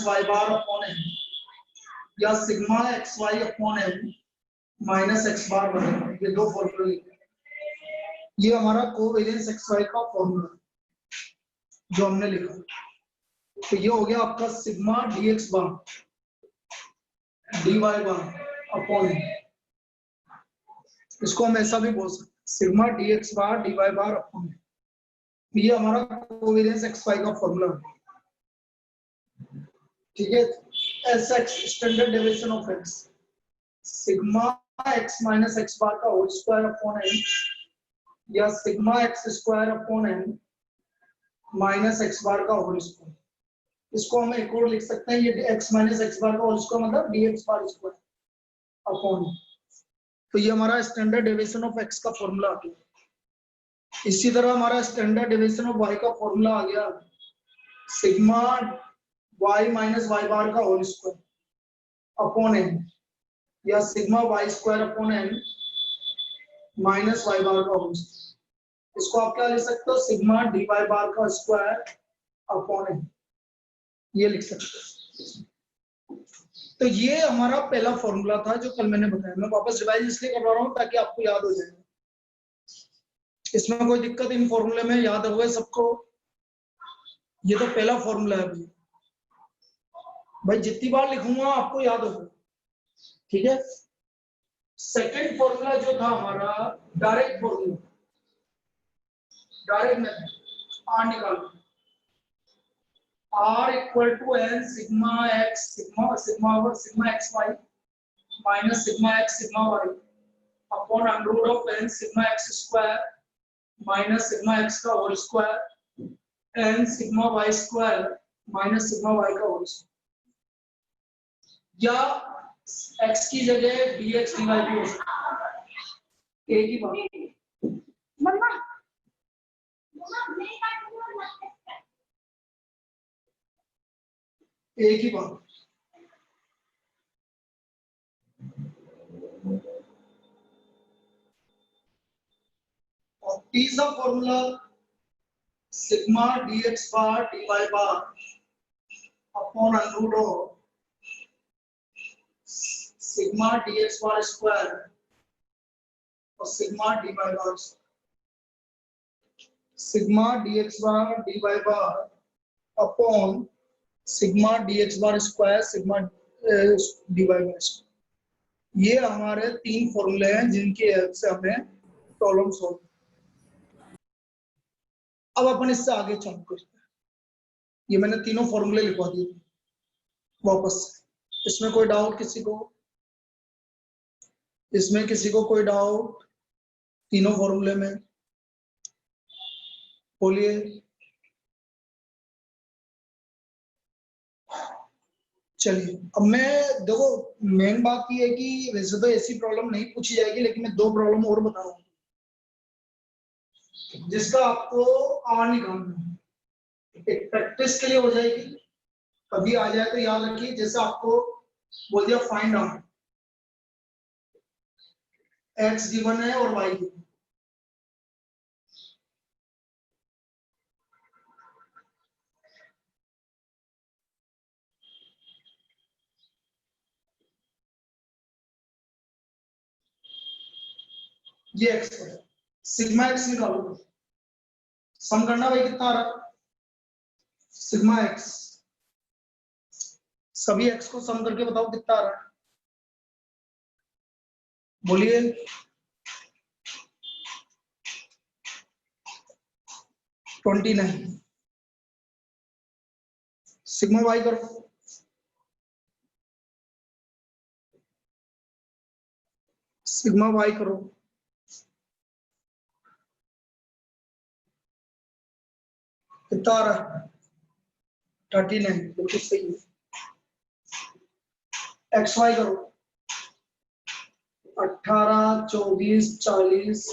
Minus Y bar upon N या sigma X Y upon N minus X bar बनेगा। ये दो फॉर्मूले, ये हमारा कोवेरियंस एक्स वाई का फॉर्मूला जो हमने लिखा। तो ये हो गया आपका sigma D X bar D Y bar upon N. इसको हम ऐसा भी बोल सकते हैं sigma D X bar D Y bar upon N. ये हमारा कोवेरियंस एक्स वाई का फॉर्मूला है, ठीक है। S x standard deviation of X sigma X minus X bar का होल स्क्वायर अपॉन एन या sigma X square upon N minus X bar का whole square. इसको हम एक और लिख सकते हैं, ये एक्स माइनस एक्स बार का होल स्क्वायर मतलब D X bar square upon. तो ये हमारा स्टैंडर्ड डेविएशन ऑफ एक्स का फॉर्मूला आ गया। इसी तरह हमारा स्टैंडर्ड डेविएशन ऑफ वाई का फॉर्मूला आ गया sigma Y minus Y bar का होल स्क्वायर अपॉन एन या sigma Y square upon N minus Y bar का होल स्क्वायर। इसको आप क्या लिख सकते हो सिग्मा डी वाई बार का स्क्वायर अपॉन एन, ये लिख सकते हो। तो ये हमारा पहला फॉर्मूला था जो कल मैंने बताया। मैं वापस रिवाइज इसलिए करवा रहा हूँ ताकि आपको याद हो जाए। इसमें कोई दिक्कत इन फॉर्मूले में याद हो गए सबको? ये तो पहला फॉर्मूला है भाई, जितनी बार लिखूंगा आपको याद होगा, ठीक है। सेकंड फॉर्मूला जो था हमारा direct formula, direct method R निकालो। R equal to N sigma X sigma X Y minus sigma X sigma Y upon under root of N sigma X square minus sigma X का whole square N sigma Y square minus sigma Y का whole square. या x की जगह dx dy भी हो सकता है, एक ही बात। एक ही बात। और तीसरा formula sigma dx bar dy bar upon under root of sigma dx bar square और sigma dy bar. Sigma dx bar dy bar upon sigma dx bar square sigma dy bar square. ये हमारे तीन फॉर्मूले हैं जिनकी help से हमें problem solve. अब अपन इससे आगे चालू करते हैं। ये मैंने तीनों फॉर्मूले लिखवा दिए वापस। इसमें कोई डाउट किसी को? इसमें किसी को कोई डाउट तीनों फॉर्मूले में? बोलिए। चलिए अब मैं देखो, मेन बात ये है कि वैसे तो ऐसी प्रॉब्लम नहीं पूछी जाएगी, लेकिन मैं दो प्रॉब्लम और बताऊंगा जिसका आपको आर निकालना है। एक प्रैक्टिस के लिए हो जाएगी, कभी आ जाए तो याद रखिए। जैसे आपको बोल दिया फाइंड आउट एक्स गिवन है और वाई गिवन, ये एक्स है, सिग्मा एक्स निकालो। सम करना भाई, कितना आ रहा है सिग्मा एक्स, सभी एक्स को सम करके बताओ कितना आ रहा है, बोलिए। ट्वेंटी 29। सिग्मा वाई करो, सिग्मा वाई करो, कितना आ रहा है 39, बिल्कुल सही है। एक्स वाई करो, 18, 24, 40,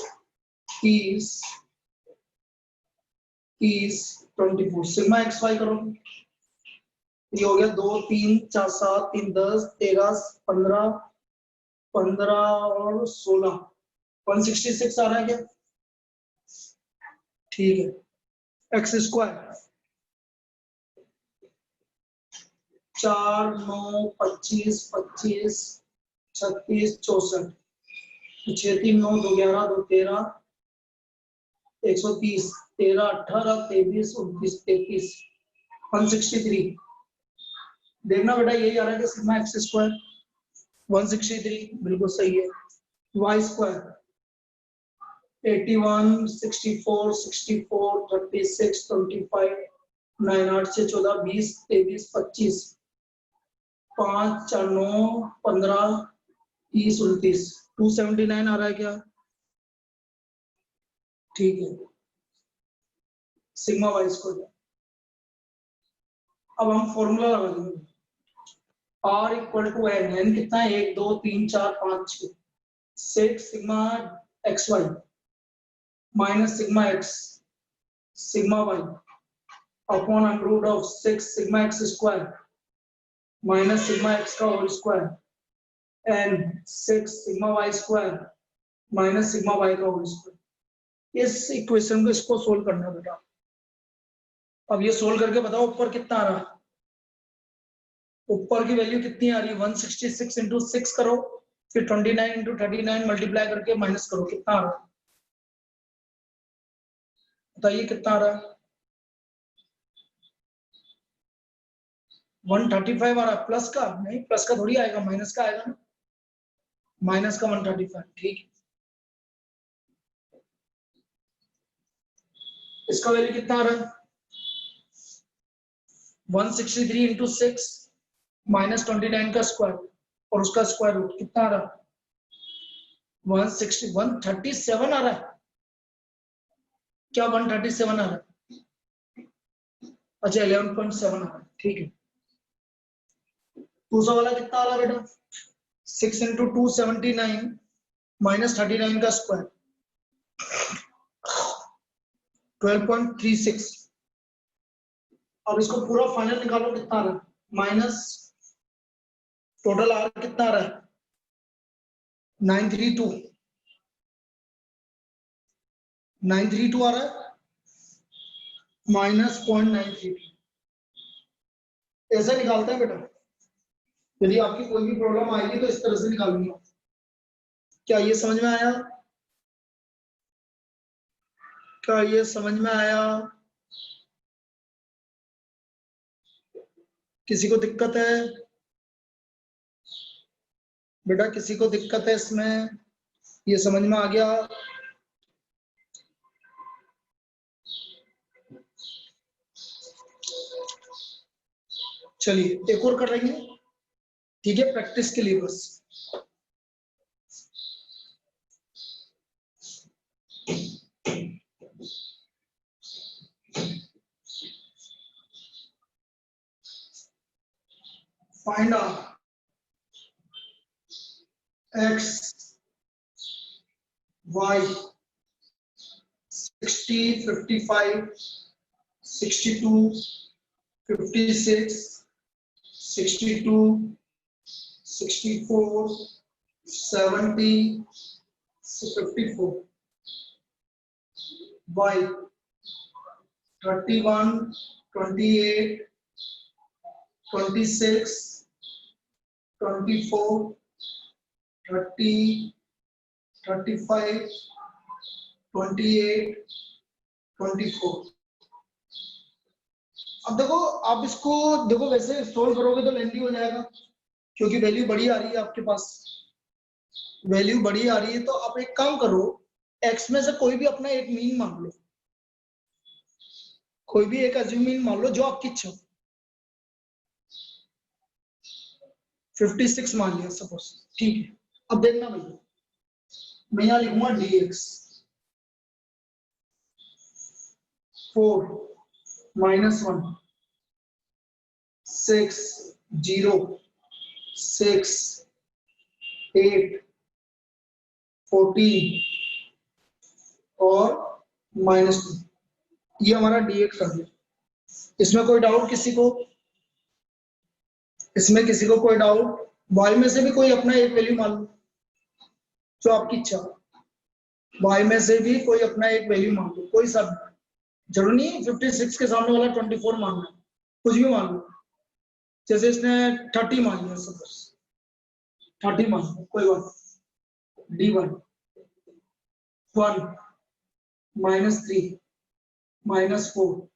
30, 30, 24। सिग्मा एक्स वाई करो, ये हो गया 2, 3, 4, 7, 3, 10, 13, 15, 15 और 16, 166 आ रहा है क्या? ठीक है। X square 4 9 25 25 36 64 6 3 9 2 11 2 13 130 13 18 23 29 33 163। देखना बेटा यही आ रहा है कि सिग्मा एक्स स्क्वायर 163 बिल्कुल सही है। वाई स्क्वायर 81 64 64 36 25 9 8 से 14 20 23 25 5 4 9 15 30 29 279 आ रहा है क्या? ठीक है, सिग्मा वाई स्क्वायर। अब हम फॉर्मूला लगा देंगे R इक्वल टू एन कितना है 1 2 3 4 5 6 6 sigma X Y minus sigma X sigma Y upon under root of 6 sigma X square minus sigma X का whole square and 6 sigma Y square minus sigma Y का whole square. इस equation को इसको solve करना बेटा। अब ये solve करके बताओ ऊपर कितना आ रहा है। ऊपर की वैल्यू कितनी आ रही है 166 इंटू 6 करो फिर 29 इंटू 39 मल्टीप्लाई करके माइनस करो कितना आ रहा है बताइए कितना आ रहा है 135 आ रहा है। प्लस का नहीं, प्लस का थोड़ी आएगा, माइनस का आएगा ना, माइनस का 135। ठीक है, इसका वैल्यू कितना आ रहा है 163 इंटू 6 माइनस 29 का स्क्वायर और उसका स्क्वायर रूट कितना आ रहा है 160 137 आ रहा है क्या 137 आ रहा है? अच्छा 11.7 आ रहा है। ठीक है, दूसरा वाला कितना आ रहा है बेटा 6 इंटू 279 माइनस 39 का स्क्वायर 12.36। अब इसको पूरा फाइनल निकालो कितना आ रहा है माइनस टोटल आर कितना आ रहा है 932 आ रहा है माइनस 0.932। ऐसे निकालते हैं बेटा, यदि आपकी कोई भी प्रॉब्लम आएगी तो इस तरह से निकालनी है। क्या ये समझ में आया? क्या ये समझ में आया? किसी को दिक्कत है बेटा? किसी को दिक्कत है इसमें? ये समझ में आ गया? चलिए एक और कर लेंगे, ठीक है, प्रैक्टिस के लिए बस। Find out x y 60 55 62 56 62 64 70 54 y 31 28 26 24 30 35 28 24। अब देखो आप इसको देखो वैसे सोल्व करोगे तो लेंथी हो जाएगा क्योंकि वैल्यू बड़ी आ रही है आपके पास, वैल्यू बड़ी आ रही है। तो आप एक काम करो, x में से कोई भी अपना एक मीन मान लो, कोई भी एक अज्यूम मीन मान लो जो आपकी इच्छा हो। 56 मान लिया सपोज, ठीक है। अब देखना भैया, मैं यहां लिखूंगा dx 4 -1 6 0 6 8 14 और -2, ये हमारा dx आ गया। इसमें कोई डाउट किसी को? इसमें किसी को कोई डाउट? y में से भी कोई अपना एक वैल्यू मान लो जो आपकी इच्छा हो, y में से भी कोई अपना एक वैल्यू मान लो, कोई सा जरूरी नहीं 56 के सामने वाला 24 मानना, कुछ भी मान लो। जैसे इसने 30 मान लिया, सपोज 30 मान लिया, कोई बात, D1 1 -3 -4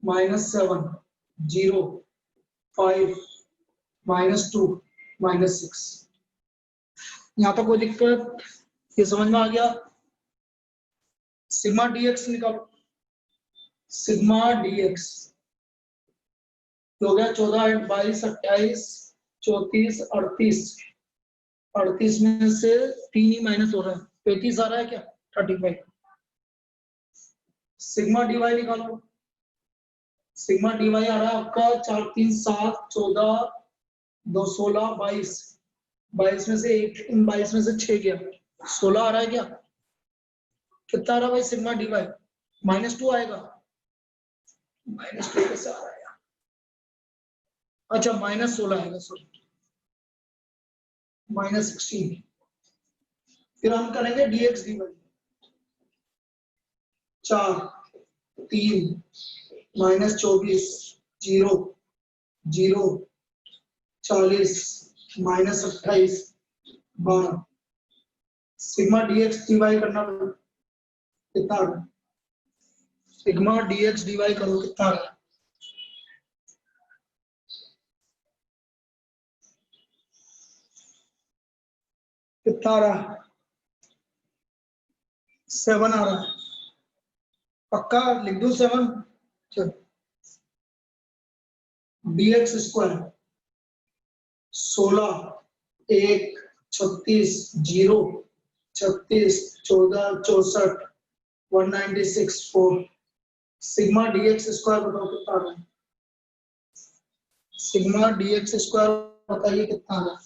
-7 0 5 -2 -6। यहां तक कोई दिक्कत? ये समझ में आ गया? सिग्मा dx निकालो। सिग्मा dx हो गया 14 8 22 28 34 38। 38 में से 3 ही माइनस हो रहा है, 35 आ रहा है क्या? 35। सिग्मा dy निकालो। सिग्मा dy आ रहा है आपका 4 3 7 14 2 16 22। 22 में से 1, इन 22 में से 6 गया, 16 आ रहा है क्या? कितना आ रहा है भाई सिग्मा dy? -2 आएगा। -2 कैसे आ रहा है? अच्छा -16 आएगा, सॉरी -16। फिर हम करेंगे dx dy। 4 3 -24 0 0 40 -28 12। Sigma dx dy करना कितना आ रहा है? सिग्मा dx dy करो कितना आ रहा है? कितना आ रहा है? 7 आ रहा है। पक्का लिख दूं 7? चलो dx square 16 1 36 0 36 14 64 196 4। Sigma dx square बताओ कितना आ रहा है? सिग्मा dx स्क्वायर बताइए कितना आ रहा है?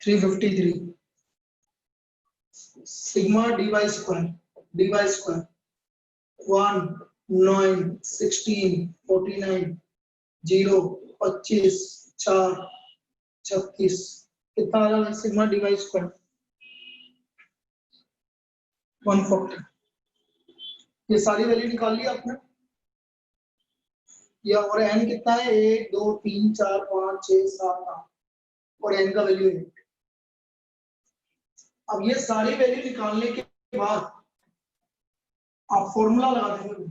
353। Sigma dy square 1 9 16 49 0 25 4 36। कितना आ रहा है सिग्मा dy स्क्वायर? 140। ये सारी वैल्यू निकाल ली आपने? या और n कितना है? 1 2 3 4 5 6 7 8 और n का वैल्यू 8। अब ये सारी वैल्यू निकालने के बाद आप फॉर्मूला लगा देंगे।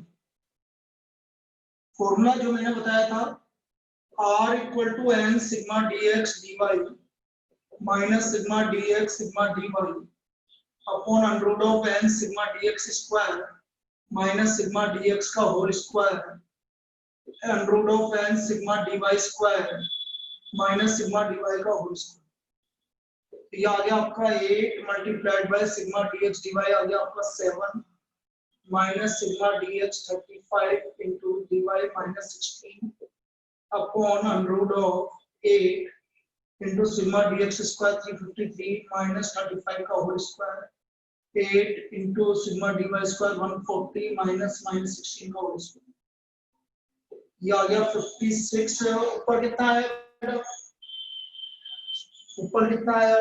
फॉर्मूला जो मैंने बताया था, r equal to n sigma dx dy minus sigma dx sigma dy upon under of n sigma dx square minus sigma dx का whole square under of n sigma dy square minus sigma dy का whole square. ये आ गया आपका 8 multiplied by sigma dx dy आ गया आपका 7 minus sigma dx 35 into dy minus 16 upon under of 8 into sigma dx square 353 minus 35 का whole square 8 into sigma dy square 140 minus 16 का होल स्क्वायर। ये आ गया 56। ऊपर कितना है? ऊपर कितना आया?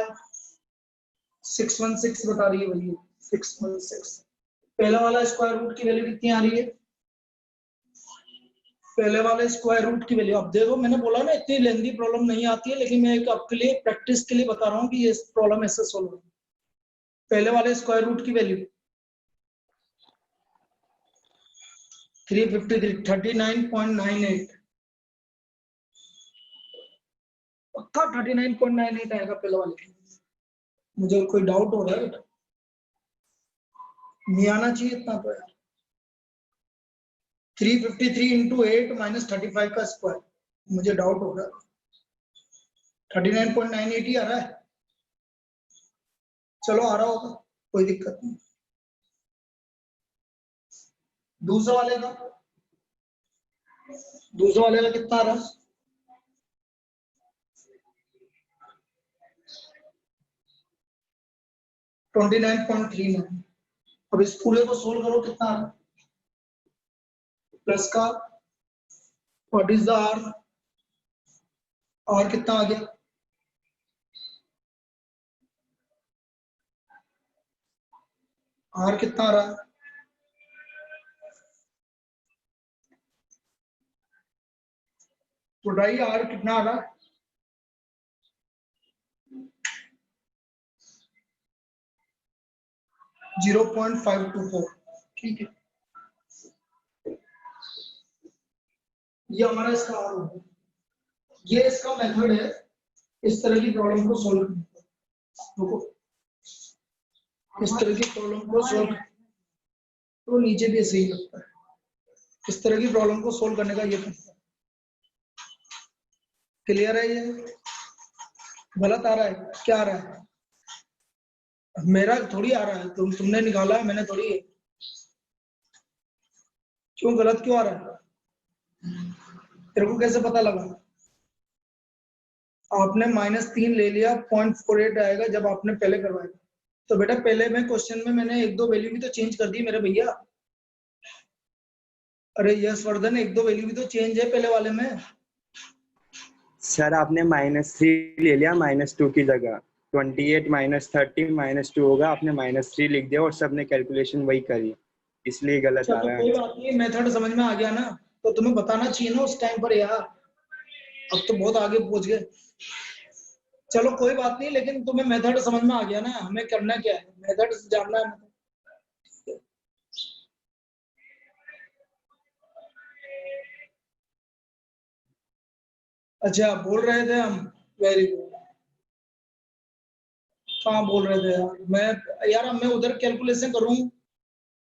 616 बता रही है वही 616। पहला वाला स्क्वायर रूट की वैल्यू कितनी आ रही है? पहले वाले स्क्वायर रूट की वैल्यू, अब देखो मैंने बोला ना इतनी लेंथी प्रॉब्लम नहीं आती है, लेकिन मैं एक आपके लिए प्रैक्टिस के लिए बता रहा हूँ कि ये प्रॉब्लम ऐसे सोल्व होगी। पहले वाले स्क्वायर रूट की वैल्यू 353 39.98। पक्का 39.98 आएगा पहले वाले। मुझे कोई डाउट हो रहा है? नहीं आना चाहिए इतना तो यार। 353 इंटू 8 माइनस 35 का स्क्वायर, मुझे डाउट हो रहा है। 39.98 ही आ रहा है। चलो आ रहा होगा, कोई दिक्कत नहीं। दूसरे वाले का कितना आ रहा है? 29.39। अब इस पूरे को सोल्व करो, कितना आ रहा है? प्लस का व्हाट इज द आर? और कितना आ गया? आर कितना आ रहा है? तो ढाई आर कितना आ रहा है? 0.524। ठीक है, ये हमारा इसका आर होगा। ये इसका मेथड है इस तरह की प्रॉब्लम को सॉल्व करने का। देखो इस तरह की प्रॉब्लम को सॉल्व तो नीचे भी ऐसे ही लगता है। इस तरह की प्रॉब्लम को सॉल्व करने का ये तरीका। क्लियर है? ये गलत आ रहा है? क्या आ रहा है? मेरा थोड़ी आ रहा है, तुमने निकाला है, मैंने थोड़ी। क्यों गलत क्यों आ रहा है? तेरे को कैसे पता लगा? आपने -3 ले लिया, 0.48 आएगा जब आपने पहले करवाया। तो बेटा पहले में क्वेश्चन में मैंने 1-2 वैल्यू भी तो चेंज कर दी मेरे भैया। अरे यस वर्धन, 1-2 वैल्यू भी तो चेंज है पहले वाले में। सर आपने -3 ले लिया -2 की जगह। 28 -30 -2 होगा, आपने -3 लिख दिया और सबने कैलकुलेशन वही करी, इसलिए गलत अच्छा आ तो रहा है। कोई बात नहीं, मेथड समझ में आ गया ना, तो तुम्हें बताना चाहिए ना उस टाइम पर यार। अब तो बहुत आगे पहुंच गए। चलो कोई बात नहीं, लेकिन तुम्हें मेथड समझ में आ गया ना, हमें करना क्या है, मेथड जानना है। अच्छा बोल रहे थे हम, वेरी गुड। कहाँ बोल रहे थे यार? यार अब मैं उधर कैलकुलेशन करूं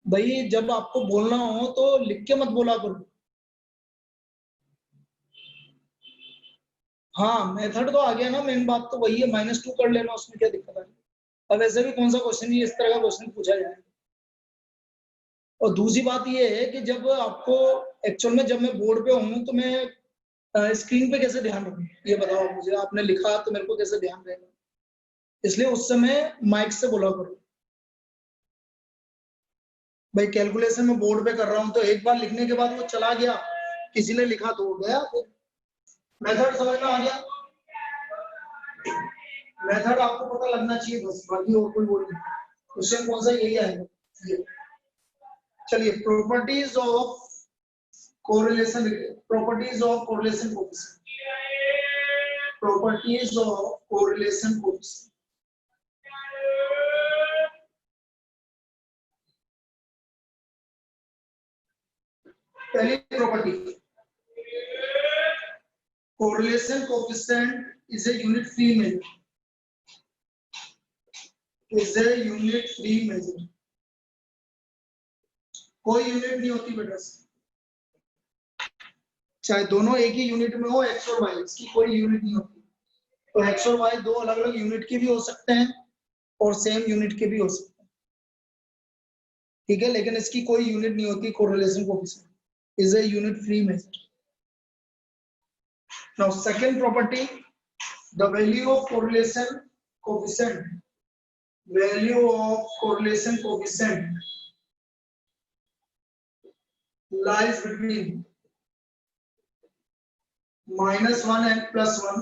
भाई, जब आपको बोलना हो तो लिख के मत बोला करो। हाँ मेथड तो आ गया ना, मेन बात तो वही है, -2 कर लेना, उसमें क्या दिक्कत है? अब ऐसे भी कौन सा क्वेश्चन इस तरह का क्वेश्चन पूछा जाए। और दूसरी बात ये है कि जब आपको एक्चुअल में जब मैं बोर्ड पे हूँ तो मैं स्क्रीन पे कैसे ध्यान रखूं, ये बताओ आप मुझे। आपने लिखा तो मेरे को कैसे ध्यान रहेगा? इसलिए उस समय माइक से बोला करो भाई। कैलकुलेशन में बोर्ड पे कर रहा हूँ तो एक बार लिखने के बाद वो चला गया, किसी ने लिखा तो हो गया। मेथड समझ में आ गया? मेथड आपको पता लगना चाहिए बस, बाकी और कोई बोल नहीं। क्वेश्चन कौन सा यही आएगा ये। चलिए properties of correlation, properties of correlation coefficient, properties of correlation coefficient. पहली property, correlation coefficient is a unit free measure, is a unit free measure. कोई यूनिट नहीं होती बेटा, चाहे दोनों एक ही यूनिट में हो, एक्स और वाई, इसकी कोई यूनिट नहीं होती। तो एक्स और वाई दो अलग अलग यूनिट के भी हो सकते हैं और सेम यूनिट के भी हो सकते हैं, ठीक है, लेकिन इसकी कोई यूनिट नहीं होती। Correlation coefficient is a unit free measure. Now second property, the value of correlation coefficient, value of correlation coefficient lies between -1 and +1,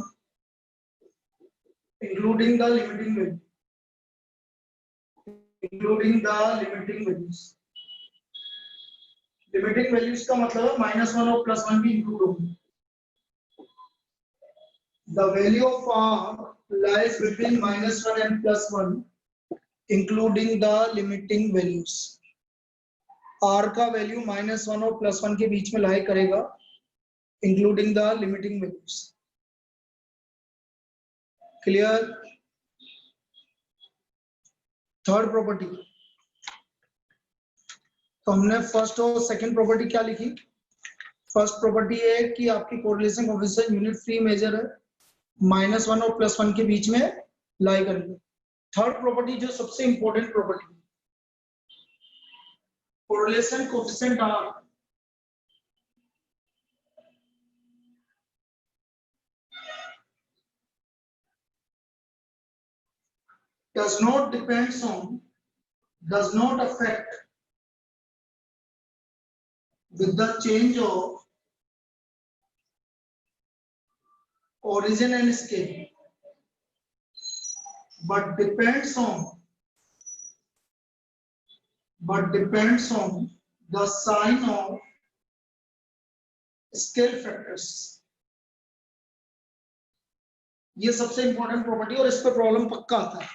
including the limiting value, including the limiting values। Limiting values का मतलब है -1 और +1 भी include होंगे। The value of R lies between -1 and +1, including the limiting values। R का value -1 और +1 के बीच में लाई करेगा, including the limiting values. Clear? Third property, तो हमने फर्स्ट और सेकंड प्रॉपर्टी क्या लिखी? फर्स्ट प्रॉपर्टी है कि आपकी correlation coefficient unit free measure है, -1 और +1 के बीच में लाई करेगा। थर्ड प्रॉपर्टी जो सबसे important property, correlation coefficient R does not depends on, does not affect with the change of origin and scale, but depends on the sign of scale factors। ये सबसे important property और इस पे problem पक्का आता है।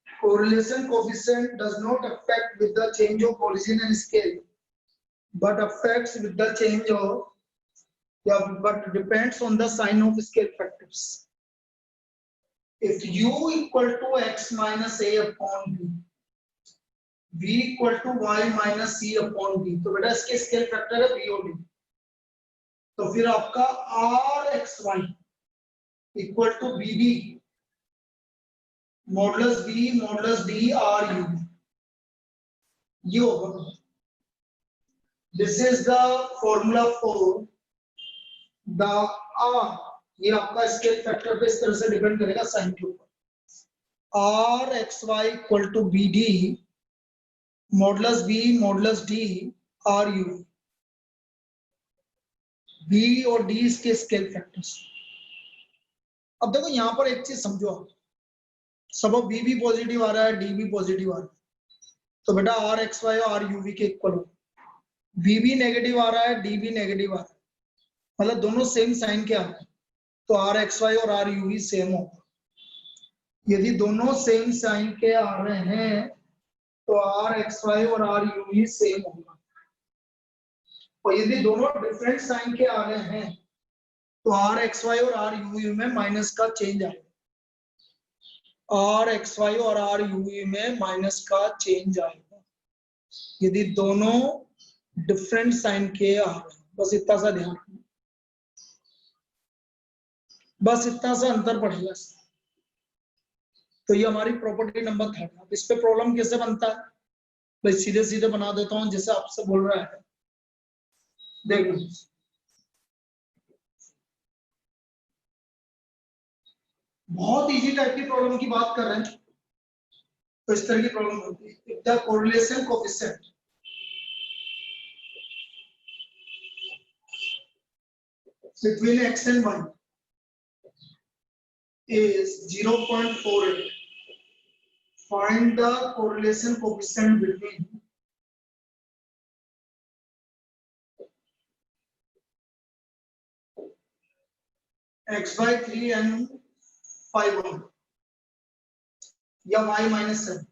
Correlation coefficient does not affect with the change of origin and scale, but affects with the change of, but depends on the sign of scale factors. If u equal to x minus a upon b, v equal to y minus c upon d, तो बेटा इसके scale factor है v और d। तो फिर आपका r x y equal to B D modulus b modulus d r u, ये होगा। This is the formula for the r, ये आपका स्केल फैक्टर पे इस तरह से डिपेंड करेगा साइन के ऊपर। r x y equal to B D modulus b modulus d r u, b और d इसके स्केल फैक्टर्स। अब देखो यहां पर एक चीज समझो आप, सब b भी पॉजिटिव आ रहा है, d भी पॉजिटिव आ रहा है, तो बेटा r x y और r u v के इक्वल हो। b भी नेगेटिव आ रहा है, d भी नेगेटिव आ रहा है, मतलब दोनों सेम साइन के आ रहे हैं, तो r x y और r u v सेम होगा। यदि दोनों सेम साइन के आ रहे हैं तो r x y और r u v सेम होगा, और यदि दोनों डिफरेंट साइन के आ रहे हैं तो r x y और r u v में माइनस का चेंज आएगा। r x y और r u v में माइनस का चेंज आएगा यदि दोनों डिफरेंट साइन के आ रहे हैं। बस इतना सा ध्यान रखना, बस इतना सा अंतर पड़ेगा। तो ये हमारी प्रॉपर्टी नंबर 3। अब इस पे प्रॉब्लम कैसे बनता है भाई, सीधे सीधे बना देता हूं जैसे आपसे बोल रहा है। देखो बहुत इजी टाइप की प्रॉब्लम की बात कर रहे हैं, तो इस तरह की प्रॉब्लम होती है। If the correlation coefficient between x and y is 0.48, find the correlation coefficient between x by 3 and 5 या y minus 7,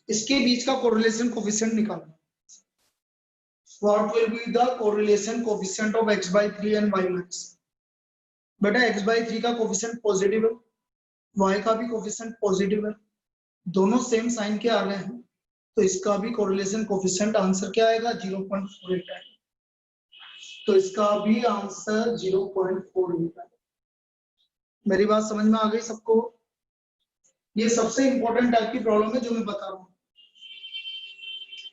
इसके बीच का कोरिलेशन कोएफिशिएंट निकालना। What will be the correlation coefficient of x by 3 and y minus? बेटा x by 3 का coefficient positive है, y का भी coefficient positive है, दोनों सेम साइन के आ रहे हैं, तो इसका भी कोरिलेशन कोएफिशिएंट आंसर क्या आएगा 0.48 आएगा। तो इसका भी आंसर 0.48 आएगा। मेरी बात समझ में आ गई सबको? ये सबसे इंपॉर्टेंट टाइप की प्रॉब्लम है जो मैं बता रहा हूँ।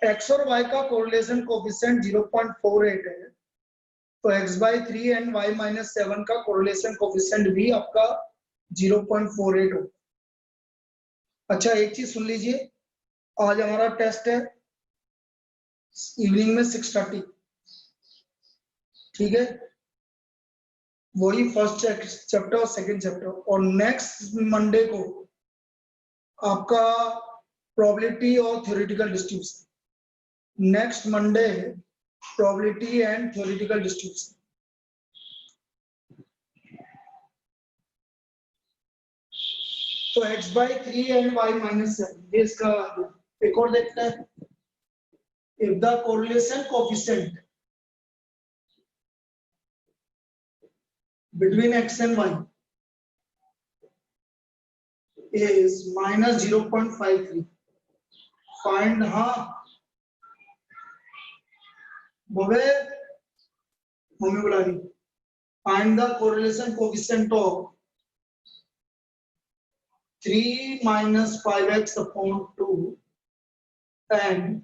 x और y का कोरिलेशन कोएफिशिएंट 0.48 है, तो x by 3 and y minus 7 का कोरिलेशन कोएफिशिएंट भी आपका 0.48 हो। अच्छा एक चीज सुन लीजिए, आज हमारा टेस्ट है इवनिंग में 6:30, ठीक है, वही फर्स्ट चैप्टर और सेकंड चैप्टर, और नेक्स्ट मंडे को आपका प्रोबेबिलिटी और theoretical distribution. Next Monday probability and theoretical distribution. तो x by 3 and y minus 7, ये इसका एक और देखते हैं। If the correlation coefficient between x and y is minus 0.53, find, हाँ बोले मम्मी बुला रही, find the correlation coefficient of 3 minus 5x upon 2 and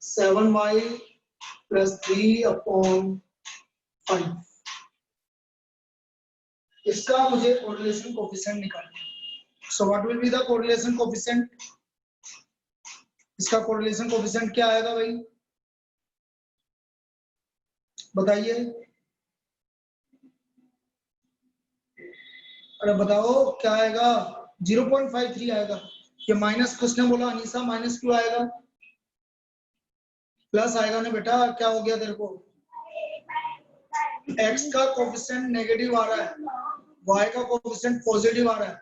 7y plus 3 upon 5। इसका मुझे correlation coefficient निकालना है। So what will be the correlation coefficient? इसका correlation coefficient क्या आएगा भाई, बताइए, अरे बताओ क्या आएगा? 0.53 आएगा। ये माइनस किसने बोला अनीसा, माइनस क्यों आएगा? प्लस आएगा ना बेटा, क्या हो गया तेरे को? x का कोएफिशिएंट नेगेटिव आ रहा है y का कोफिशिएंट पॉजिटिव आ रहा है,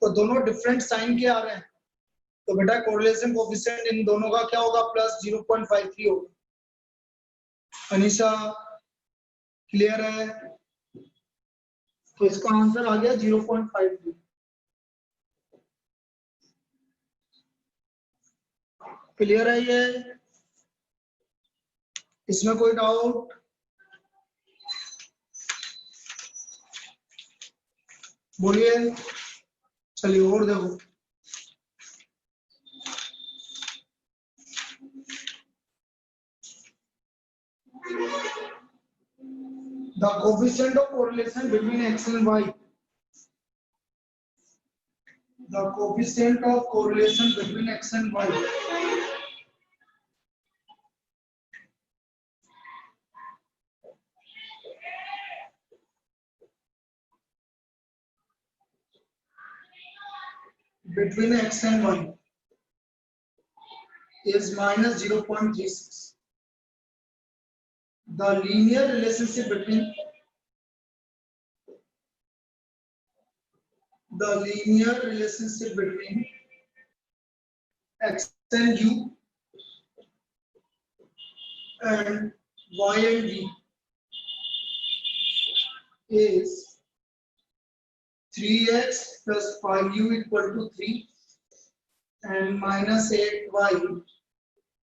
तो दोनों डिफरेंट साइन के आ रहे हैं, तो बेटा कोरिलेशन कोफिशिएंट इन दोनों का क्या होगा, प्लस 0.53 होगा। अनीशा क्लियर है? तो इसका आंसर आ गया 0.53। क्लियर है ये? इसमें कोई डाउट? बोलिए। चलिए और देखो, the coefficient of correlation between x and y, the coefficient of correlation between x and y, between x and y is minus 0.36. The linear relationship between x and u and y and v is 3x plus 5u equal to 3 and minus 8y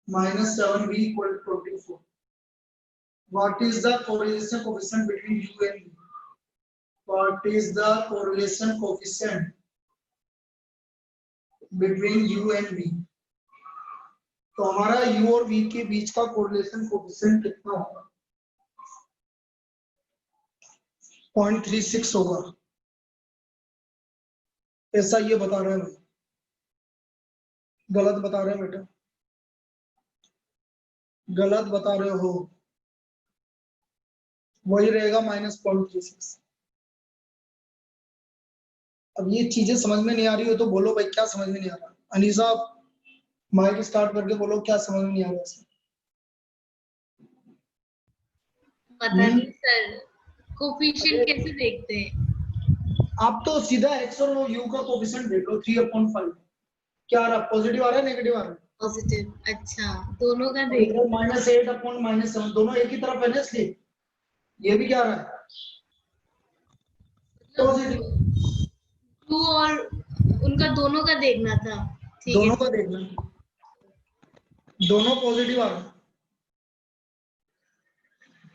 minus 7v equal to 24. What is the correlation coefficient between u and v? What is the correlation coefficient between u and v? तो हमारा u और v के बीच का correlation coefficient कितना होगा? 0.36 होगा, ऐसा ये बता रहे हैं। गलत बता रहे हैं बेटा, गलत बता रहे हो, वही रहेगा -0.36। अब ये चीजें समझ में नहीं आ रही हो तो बोलो भाई क्या समझ में नहीं आ रहा। अनीसा माइक स्टार्ट करके बोलो क्या समझ में नहीं आ रहा है। पता नहीं सर, कोफिशिएंट कैसे देखते हैं? आप तो सीधा x और u का कोफिशिएंट देख लो, 3/5 क्या आ रहा है, पॉजिटिव आ रहा है नेगेटिव आ रहा है? पॉजिटिव। अच्छा, दोनों का देख लो। -8/-7 दोनों एक ही तरफ है ना, इसलिए ये भी क्या आ रहा है, पॉजिटिव। टू और उनका दोनों का देखना था। ठीक दोनों है, का देखना, दोनों पॉजिटिव आ रहा है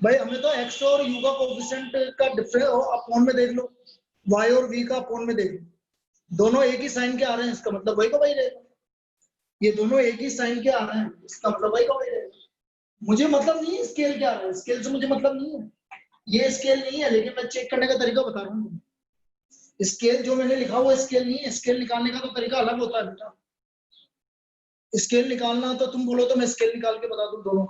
भाई। हमें तो x और u का कोफिशिएंट का डिफरेंस अपॉन में देख लो, y और v का अपॉन में देख लो, दोनों एक ही साइन के आ रहे हैं, इसका मतलब वही का वही रहेगा। ये दोनों एक ही साइन के आ रहे हैं, इसका मतलब वही का वही रहेगा। मुझे मतलब नहीं है स्केल क्या आ रहा है, स्केल से मुझे मतलब नहीं है, ये स्केल नहीं है, लेकिन मैं चेक करने का तरीका बता रहा हूँ। स्केल जो मैंने लिखा वो स्केल नहीं है, स्केल निकालने का तो तरीका अलग होता है बेटा। स्केल निकालना तो तुम बोलो तो मैं स्केल निकाल के बता दूं दोनों।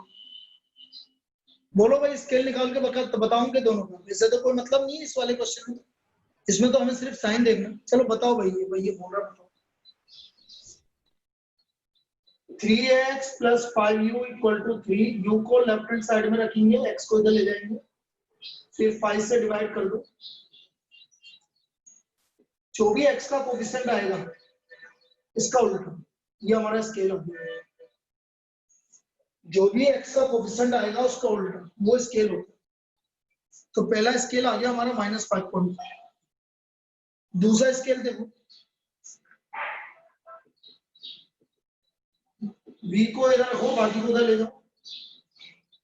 बोलो भाई स्केल निकाल के बताऊंगे दोनों का, इससे तो कोई मतलब नहीं है इस वाले क्वेश्चन में। इसमें तो हमें सिर्फ साइन देखना। चलो बताओ भाई, ये बोल रहा बताओ। 3x plus 5u equal to 3, u को लेफ्ट हैंड साइड में रखेंगे, x को इधर ले जाएंगे, फिर 5 से डिवाइड कर दो। जो भी x का कोफिशिएंट आएगा इसका उल्टा, ये हमारा स्केल हो गया। जो भी x का कोफिशिएंट आएगा उसका उल्टा वो स्केल होगा। तो पहला स्केल आ गया हमारा -5.5। दूसरा स्केल देखो, v को इधर रखो, बाकी को उधर ले जाओ,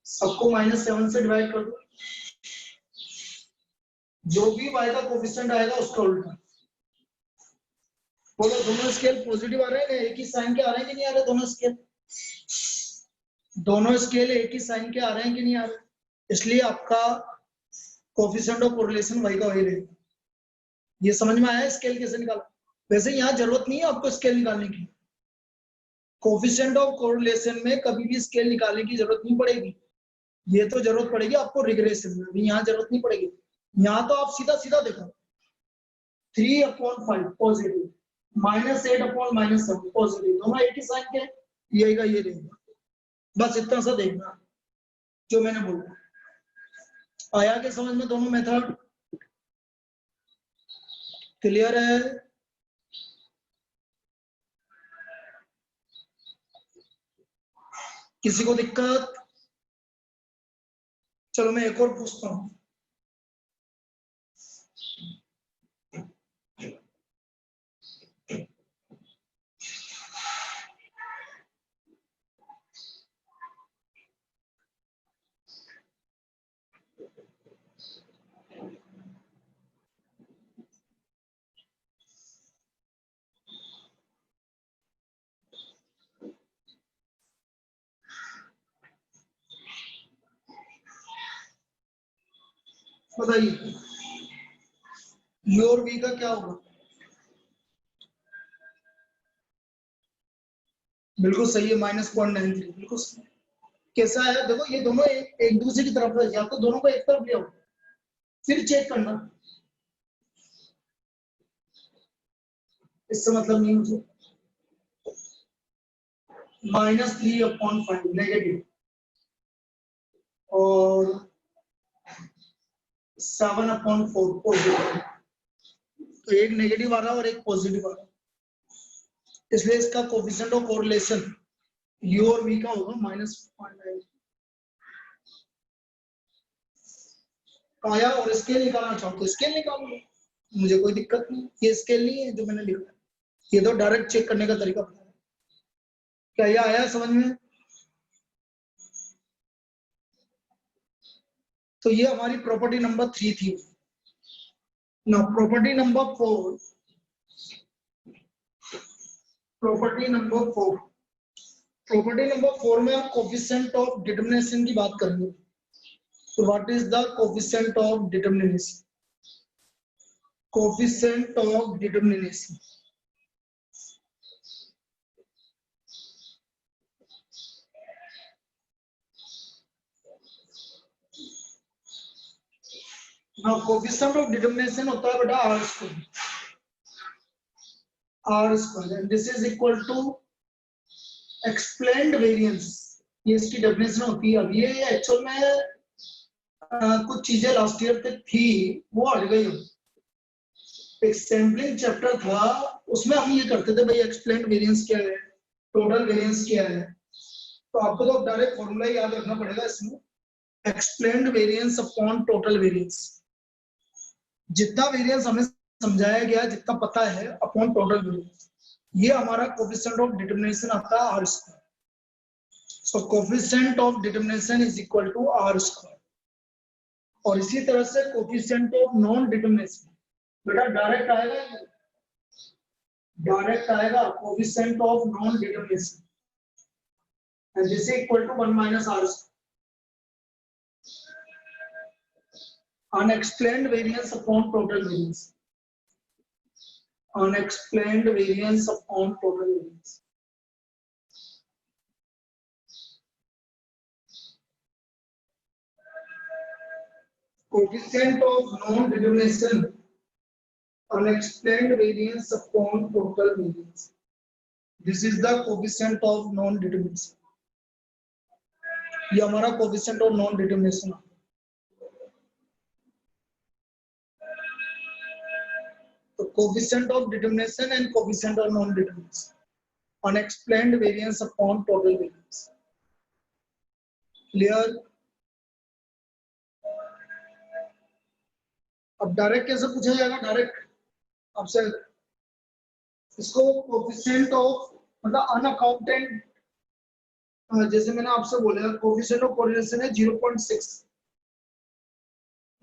सबको -7 से डिवाइड कर दो। जो भी y का कोफिशिएंट आएगा उसका उल्टा। बोलो दोनों स्केल पॉजिटिव आ रहे हैं, एक ही साइन के आ रहे हैं कि नहीं आ रहे? दोनों स्केल एक ही साइन के आ रहे हैं कि नहीं आ रहे? इसलिए आपका कोफिशिएंट ऑफ कोरिलेशन y का वही रहेगा। ये समझ में आया स्केल कैसे निकाला? वैसे यहाँ जरूरत नहीं है आपको स्केल निकालने की, कोफिशिएंट ऑफ कोरिलेशन में कभी भी स्केल निकालने की जरूरत नहीं पड़ेगी। ये तो जरूरत पड़ेगी आपको रिग्रेशन में, अभी यहाँ जरूरत नहीं पड़ेगी। यहाँ तो आप सीधा सीधा देखो, 3/5 पॉजिटिव, -8/-7 पॉजिटिव, दोनों एक ही साइन के, यही का ये रहेगा। बस इतना सा देखना जो मैंने बोला। आया के समझ में दोनों मेथड? क्लियर है? किसी को दिक्कत? चलो मैं एक और पूछता हूं। बताइए यू और वी का क्या होगा? बिल्कुल सही है, -0.93, बिल्कुल सही। कैसा है देखो, ये दोनों एक दूसरे की तरफ है, या तो दोनों को एक तरफ ले आओ फिर चेक करना, इससे मतलब नहीं मुझे। -3/5 नेगेटिव और 7/4 पॉजिटिव। तो एक नेगेटिव आ रहा है और एक पॉजिटिव आ रहा है, इसलिए इसका कोफिशिएंट ऑफ कोरिलेशन यू और वी का होगा -0.9। आया? और स्केल निकालना चाहो तो स्केल निकाल लो, मुझे कोई दिक्कत नहीं। ये स्केल नहीं है जो मैंने लिखा है, ये तो डायरेक्ट चेक करने का तरीका बताया। क्या ये आया समझ में? तो ये हमारी प्रॉपर्टी नंबर 3 थी। ना property number 4, property number 4, property number 4 में हम कोफिशिएंट ऑफ डिटरमिनेशन की बात करेंगे। So what is the coefficient of determination? Coefficient of determination. Now coefficient of determination होता है बेटा r square, and this is equal to explained variance. ये इसकी डेफिनेशन होती है। अब ये एक्चुअल में कुछ चीजें लास्ट ईयर तक थी वो हट गई। एक सैम्पलिंग चैप्टर था उसमें हम ये करते थे भाई एक्सप्लेन्ड वेरिएंस क्या है, टोटल वेरिएंस क्या है। तो आपको तो डायरेक्ट फॉर्मूला याद रखना पड़ेगा इसमें, explained variance upon total variance. जितना वेरिएंस हमें समझाया गया, जितना पता है, अपॉन टोटल वेरिएंस, ये हमारा कोफिशिएंट ऑफ डिटरमिनेशन आता है R square. So coefficient of determination is equal to R square. और इसी तरह से कोफिशिएंट ऑफ नॉन डिटरमिनेशन बेटा डायरेक्ट आएगा, डायरेक्ट आएगा coefficient of non determination, and this is equal to 1 minus r square. Unexplained variance upon total variance. Unexplained variance upon total variance. Coefficient of non-determination. Unexplained variance upon total variance. This is the coefficient of non-determination. ये हमारा coefficient of non determination. तो coefficient of determination and coefficient of non determination, unexplained variance upon total variance. Clear? अब direct कैसे पूछा जाएगा? Direct आपसे इसको coefficient of मतलब अनअकाउंटेड, जैसे मैंने आपसे बोला कोफिशिएंट ऑफ कोरिलेशन है 0.6,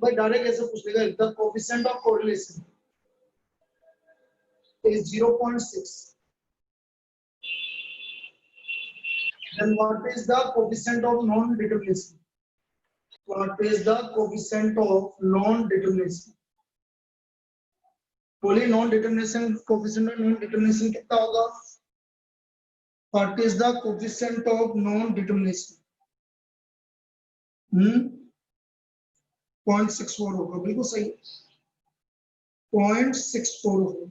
भाई डायरेक्ट कैसे पूछ लेगा? The coefficient of correlation is 0.6. Then what is the coefficient of non-determination? What is the coefficient of non-determination? बोलिए non-determination, coefficient of non-determination कितना होगा? What is the coefficient of non-determination? 0.64 होगा, बिल्कुल सही, 0.64 होगा।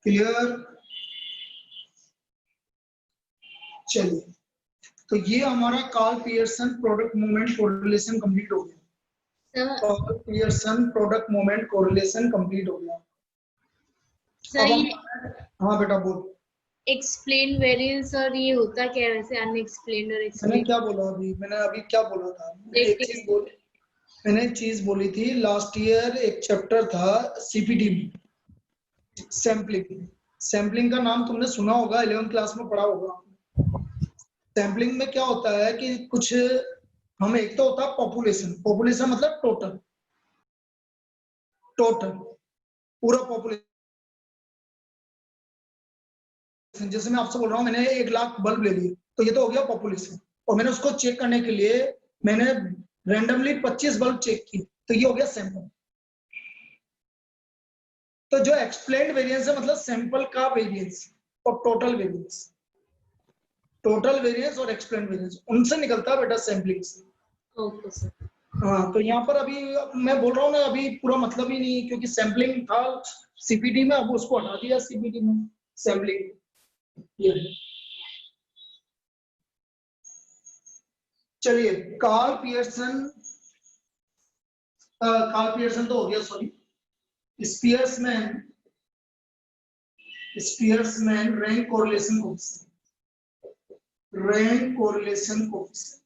क्लियर? चलिए, तो ये हमारा Karl Pearson product movement correlation complete हो गया। Sir Pearson product moment correlation complete हो गया। सर अब ये हाँ बेटा बोल। एक्सप्लेन वेरिएंस और ये होता क्या है वैसे, अनएक्सप्लेन्ड और मैंने एक्सप्लेन? क्या बोला अभी, मैंने अभी क्या बोला था, मैंने एक चीज बोली थी लास्ट ईयर, एक चैप्टर था सीपीटी में, सैम्पलिंग। सैम्पलिंग का नाम तुमने सुना होगा, 11th क्लास में पढ़ा होगा। सैम्पलिंग में क्या होता है कि कुछ हम, एक तो होता है पॉपुलेशन, पॉपुलेशन मतलब टोटल, टोटल पूरा पॉपुलेशन। जैसे मैं आपसे बोल रहा हूँ मैंने 1 लाख बल्ब ले लिए, तो ये तो हो गया पॉपुलेशन, और मैंने उसको चेक करने के लिए मैंने रैंडमली 25 बल्ब चेक किए, तो ये हो गया सैंपल। तो जो एक्सप्लेन्ड वेरिएंस है मतलब सैंपल का वेरिएंस और टोटल वेरिएंस, टोटल वेरिएंस और एक्सप्लेन्ड वेरिएंस उनसे निकलता है बेटा सैंपलिंग से। Okay sir. हाँ, तो यहाँ पर अभी मैं बोल रहा हूँ ना, अभी पूरा मतलब ही नहीं, क्योंकि सैम्पलिंग था सीपीटी में, अब उसको हटा दिया सीपीटी में सैम्पलिंग। ये चलिए, कार्ल पियर्सन तो हो गया, sorry, Spearman, Spearman rank correlation coefficient, rank correlation coefficient.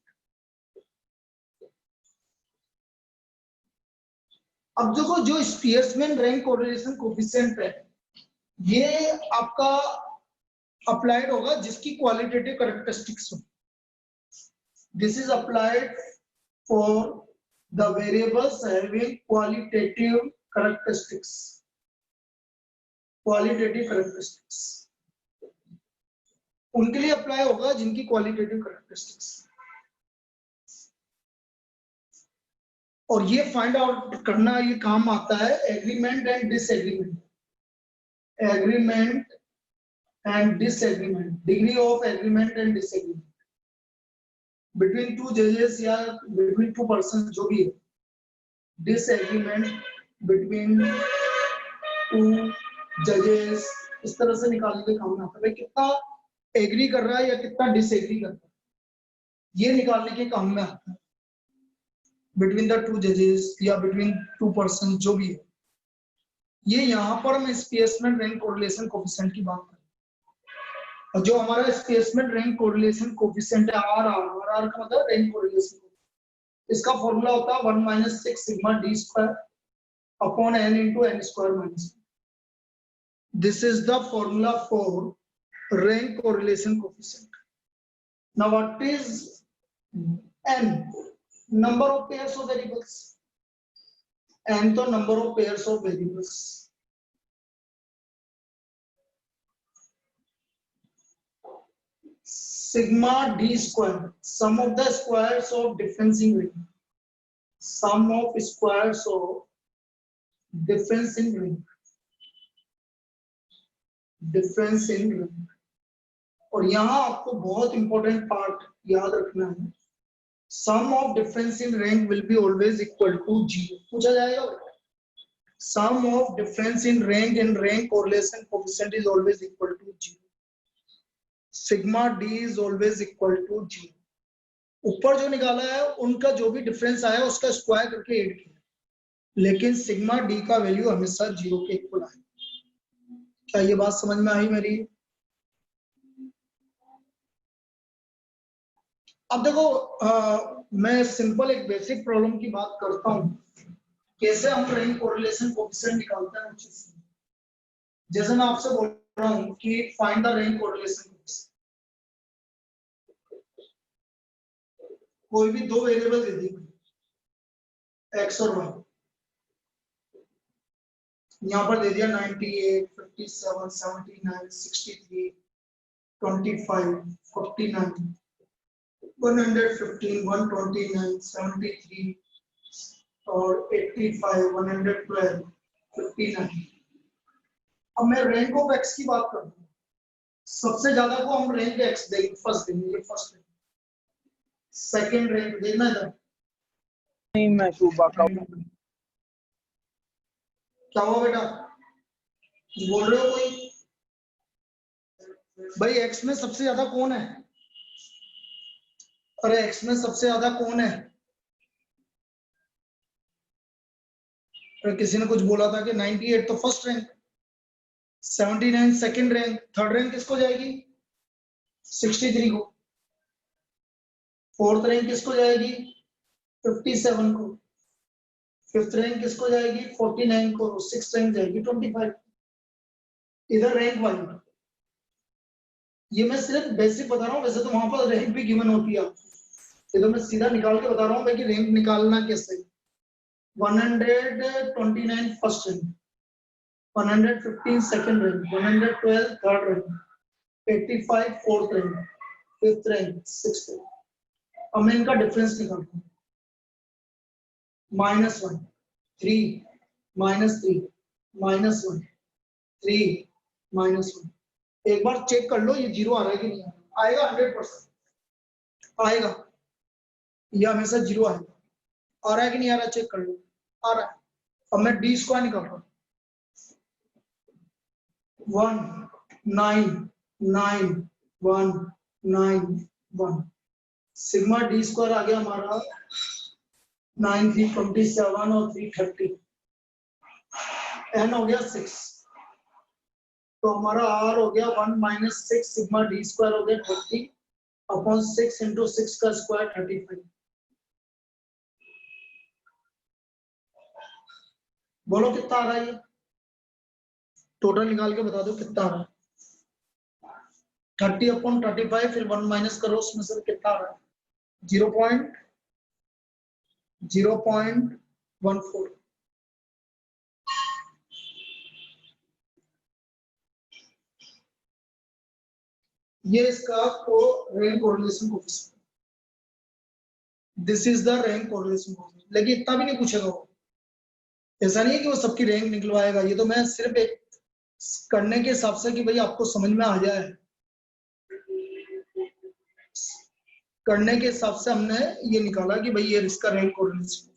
अब देखो जो स्पियर्समैन रैंक कोरिलेशन कोएफिशिएंट है, ये आपका अप्लाइड होगा जिसकी क्वालिटेटिव कैरेक्टरिस्टिक्स हो। This is applied for the variables having qualitative characteristics, qualitative characteristics उनके लिए अप्लाई होगा जिनकी क्वालिटेटिव कैरेक्टरिस्टिक्स। और ये फाइंड आउट करना, ये काम आता है agreement and disagreement, agreement and disagreement, degree of agreement and disagreement between two जजेस या बिटवीन टू पर्सन, जो भी है, डिसएग्रीमेंट बिटवीन टू जजेस, इस तरह से निकालने के काम में आता है भाई कितना एग्री कर रहा है या कितना डिसएग्री कर रहा है, ये निकालने के काम में आता है बिटवीन द टू जजेस या बिटवीन टू पर्सन, जो भी है। ये यहाँ पर मैं स्पेसमेंट रैंक कोरिलेशन कोएफिशिएंट की बात कर रहा हूँ, और जो हमारा स्पेसमेंट रैंक कोरिलेशन कोएफिशिएंट है आर का मतलब रैंक कोरिलेशन, इसका फॉर्मूला होता है 1 - 6 sigma D square upon n into n square minus 1. This is the formula for rank correlation coefficient. Now what is n? Number of pairs of variables. n तो number of pairs of variables. Sigma d square, sum of the squares of differencing ring, sum of squares of differencing ring, difference in ring। और यहाँ आपको बहुत important part याद रखना है, sum of difference in rank will be always equal to 0। पूछा जाएगा sum of difference in rank and rank correlation coefficient is always equal to 0, sigma D is always equal to 0। ऊपर जो निकाला है उनका जो भी डिफरेंस आया उसका स्क्वायर करके ऐड किया, लेकिन सिग्मा डी का वैल्यू हमेशा 0 के इक्वल आएगा। क्या ये बात समझ में आई मेरी? अब देखो मैं सिंपल एक बेसिक प्रॉब्लम की बात करता हूं, कैसे हम रैंक कोरिलेशन कोएफिशिएंट निकालते हैं। जैसे मैं आपसे बोल रहा हूं कि find the rank correlation coefficient, कोई भी दो वेरिएबल दे दी x और y, यहां पर दे दिया 98, 57, 79, 63, 25, 49, 115, 129, 73 और 85, 112, 59। अब मैं रैंक ऑफ x की बात करता हूँ, सबसे ज्यादा को हम रैंक x देंगे, फर्स्ट देंगे, ये फर्स्ट रैंक। सेकंड रैंक देखना इधर, नहीं मैं सुबह का क्या हुआ बेटा, बोल रहे हो कोई? भाई x में सबसे ज्यादा कौन है? अरे x में सबसे ज्यादा कौन है? फिर किसी ने कुछ बोला था कि 98 तो first rank, 79 second rank, third rank किसको जाएगी 63 को, फोर्थ रैंक किसको जाएगी 57 को, फिफ्थ रैंक किसको जाएगी 49 को, सिक्स रैंक जाएगी 25। इधर रैंक वाइज, ये मैं सिर्फ बेसिक बता रहा हूँ, वैसे तो वहां पर रैंक भी गिवन होती है, ये तो मैं सीधा निकाल के बता रहा हूँ भाई कि रैंक निकालना कैसे। 129 first rank, 115 second rank, 112 third rank, 85 fourth rank, fifth rank, sixth rank. अब मैं इनका डिफरेंस निकालता हूँ, -1, 3, -3, -1, 3, -1। एक बार चेक कर लो ये जीरो आ रहा है कि नहीं आएगा, 100% आएगा, ये हमेशा जीरो आएगा। आ रहा है कि नहीं आ रहा चेक कर लो, आ रहा है। अब मैं डी स्क्वायर निकाल रहा हूँ, 1 9 9 1 9 1, सिग्मा डी स्क्वायर आ गया हमारा 9 3 27 और 3 30, एन हो गया 6, तो हमारा आर हो गया 1 - 6 सिग्मा डी स्क्वायर हो गया 30 अपॉन 6 × 6 का स्क्वायर 35। बोलो कितना आ रहा है, ये टोटल निकाल के बता दो कितना आ रहा है। 30 अपॉन 35, फिर 1 माइनस करो उसमें से कितना आ रहा है 0.14। ये इसका को rank correlation coefficient, this is the rank correlation coefficient. लेकिन इतना भी नहीं पूछेगा वो, ऐसा नहीं है कि वो सबकी रैंक निकलवाएगा, ये तो मैं सिर्फ एक करने के हिसाब से कि भाई आपको समझ में आ जाए, करने के हिसाब से हमने ये निकाला कि भाई ये इसका रैंक कोरिलेशन।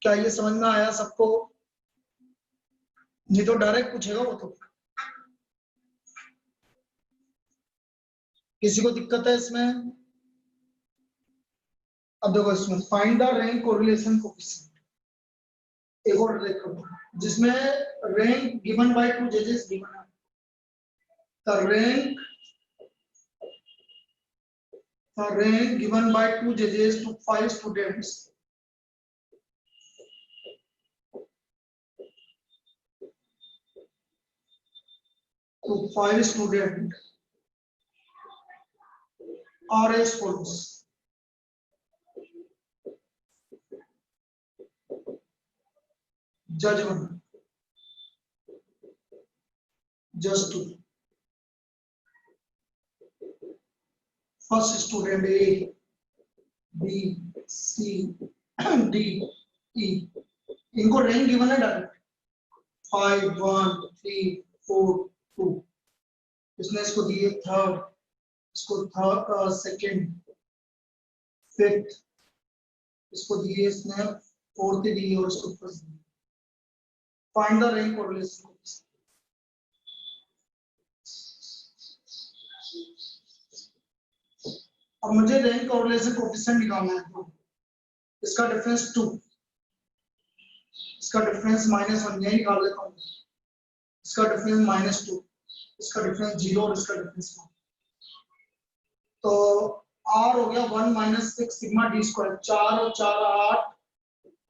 क्या ये समझ में आया सबको? नहीं तो डायरेक्ट पूछेगा वो तो। किसी को दिक्कत है इसमें? अब देखो इसमें find the rank correlation coefficient, एक और देखो जिसमें रैंक गिवन बाय 2 जजेस गिवन है, द रैंक गिवन बाय 2 जजेस to 5 students are as follows. Judge 1, Judge 2, first student A, B, C, D, E, इनको रैंक गिवन है डायरेक्ट 5 1 3 4 2, इसने इसको दिए थर्ड, इसको थर्ड सेकंड, फिफ्थ, इसको दिए इसने फोर्थ दिए और इसको फर्स्ट दिए। Find the rank correlation. अब मुझे रैंक कोरिलेशन कोएफिशिएंट निकालना है, तो इसका डिफरेंस 2, इसका डिफरेंस -1, यही निकाल लेता हूँ, इसका डिफरेंस -2, इसका डिफरेंस 0 और इसका डिफरेंस 1। तो r हो गया 1 - 6 सिग्मा डी स्क्वायर, 4 और 4 8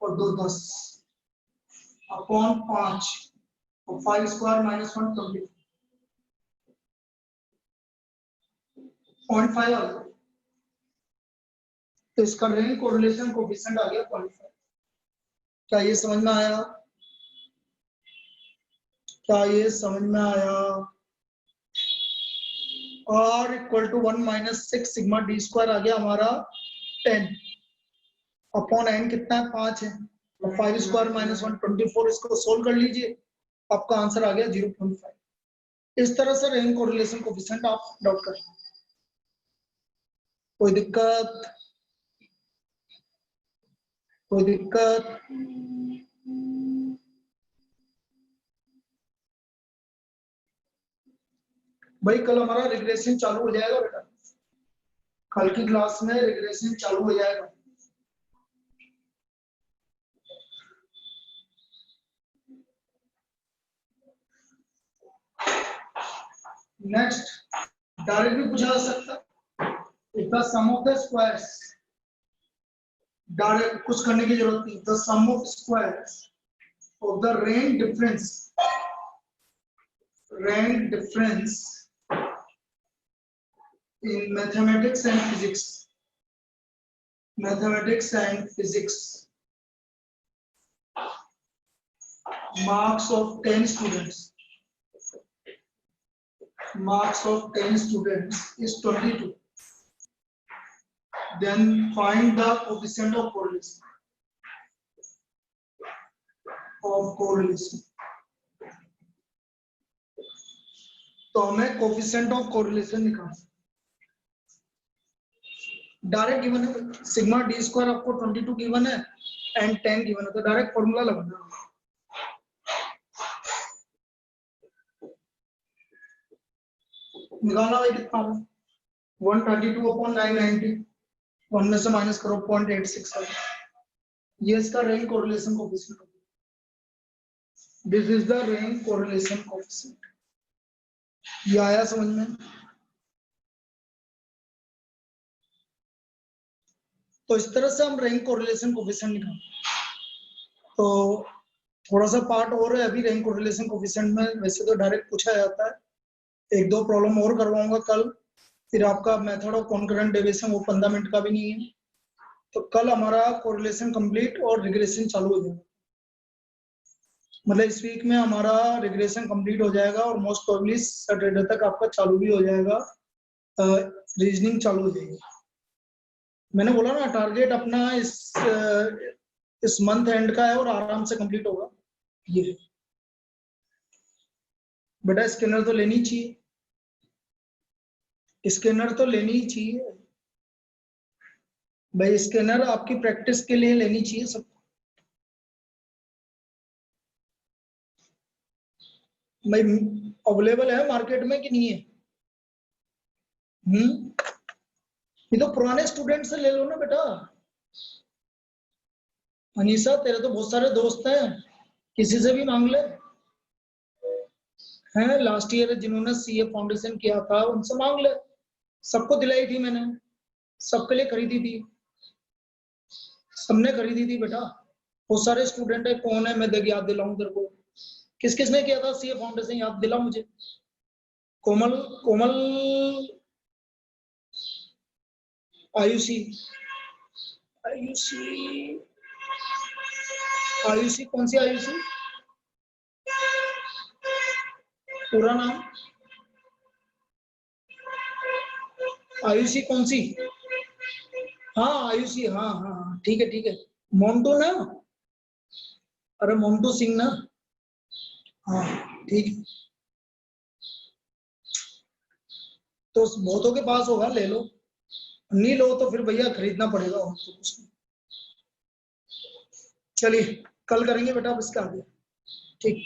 और 2 10 अपॉन 5 और 5 स्क्वायर -1 20 0.5 आ गया। तो इसका रैंक कोरिलेशन कोएफिशिएंट आ गया 0.5। क्या ये समझ में आया? क्या ये समझ में आया? r equal to 1 - 6 sigma D square आ गया हमारा 10 अपॉन n कितना है 5 है, और 5 स्क्वायर -1 24, इसको सोल्व कर लीजिए, आपका आंसर आ गया 0.5। इस तरह से रैंक कोरिलेशन कोएफिशिएंट आप डाउट कर, कोई दिक्कत? कोई दिक्कत? भाई कल हमारा रिग्रेशन चालू हो जाएगा बेटा, कल की क्लास में रिग्रेशन चालू हो जाएगा। नेक्स्ट डायरेक्ट भी पूछा जा सकता, if the sum of the squares, direct कुछ करने की जरूरत नहीं, the sum of squares of the rank difference in mathematics and physics, marks of 10 students is 22. Then find the coefficient of correlation. तो हमें कोफिशिएंट ऑफ कोरिलेशन निकालना, direct given है, sigma D square आपको 22 गिवन है and 10 given है, तो direct formula लगाना, निकालना भाई कितना होगा 132/990, 1 में से माइनस करो 0.867, ये इसका रैंक कोरिलेशन कोफिशिएंट होगा, this is the rank correlation coefficient. ये आया समझ में? तो इस तरह से हम रैंक कोरिलेशन कोफिशिएंट निकालते। तो थोड़ा सा पार्ट और है अभी रैंक कोरिलेशन कोफिशिएंट में, वैसे तो डायरेक्ट पूछा जाता है, एक दो प्रॉब्लम और करवाऊंगा कल, फिर आपका मेथड ऑफ कॉन्करेंट डेविएशन वो 15 मिनट का भी नहीं है, तो कल हमारा कोरिलेशन कंप्लीट और रिग्रेशन चालू हो जाएगा, मतलब इस वीक में हमारा रिग्रेशन कंप्लीट हो जाएगा और मोस्ट प्रोबेबली सैटरडे तक आपका चालू भी हो जाएगा, रीजनिंग चालू हो जाएगी। मैंने बोला ना टारगेट अपना इस मंथ एंड का है और आराम से कंप्लीट होगा। ये बेटा स्कैनर तो लेनी चाहिए, स्कैनर तो लेनी ही चाहिए भाई, स्कैनर आपकी प्रैक्टिस के लिए लेनी चाहिए सबको। भाई अवेलेबल है मार्केट में कि नहीं है? ये तो पुराने स्टूडेंट से ले लो ना बेटा। अनीसा तेरे तो बहुत सारे दोस्त हैं, किसी से भी मांग ले, हैं लास्ट ईयर जिन्होंने सीए फाउंडेशन किया था उनसे मांग ले, सबको दिलाई थी मैंने, सबके लिए खरीदी थी, सबने खरीदी थी बेटा, बहुत सारे स्टूडेंट है, कौन है मैं देख याद दिलाऊं तेरे को, किस किसने किया था सीए फाउंडेशन याद दिला मुझे। कोमल कोमल आयुषी आयुषी आयुषी कौन सी आयुषी? पूरा नाम आयुषी कौन सी? हाँ आयुषी, हाँ हाँ ठीक है ठीक है। मोन्टू ना, अरे मोन्टू सिंह ना, हाँ ठीक है। तो बहुतों के पास होगा, ले लो, नहीं लो तो फिर भैया खरीदना पड़ेगा और तो कुछ नहीं। चलिए कल करेंगे बेटा अब इसका आगे, ठीक।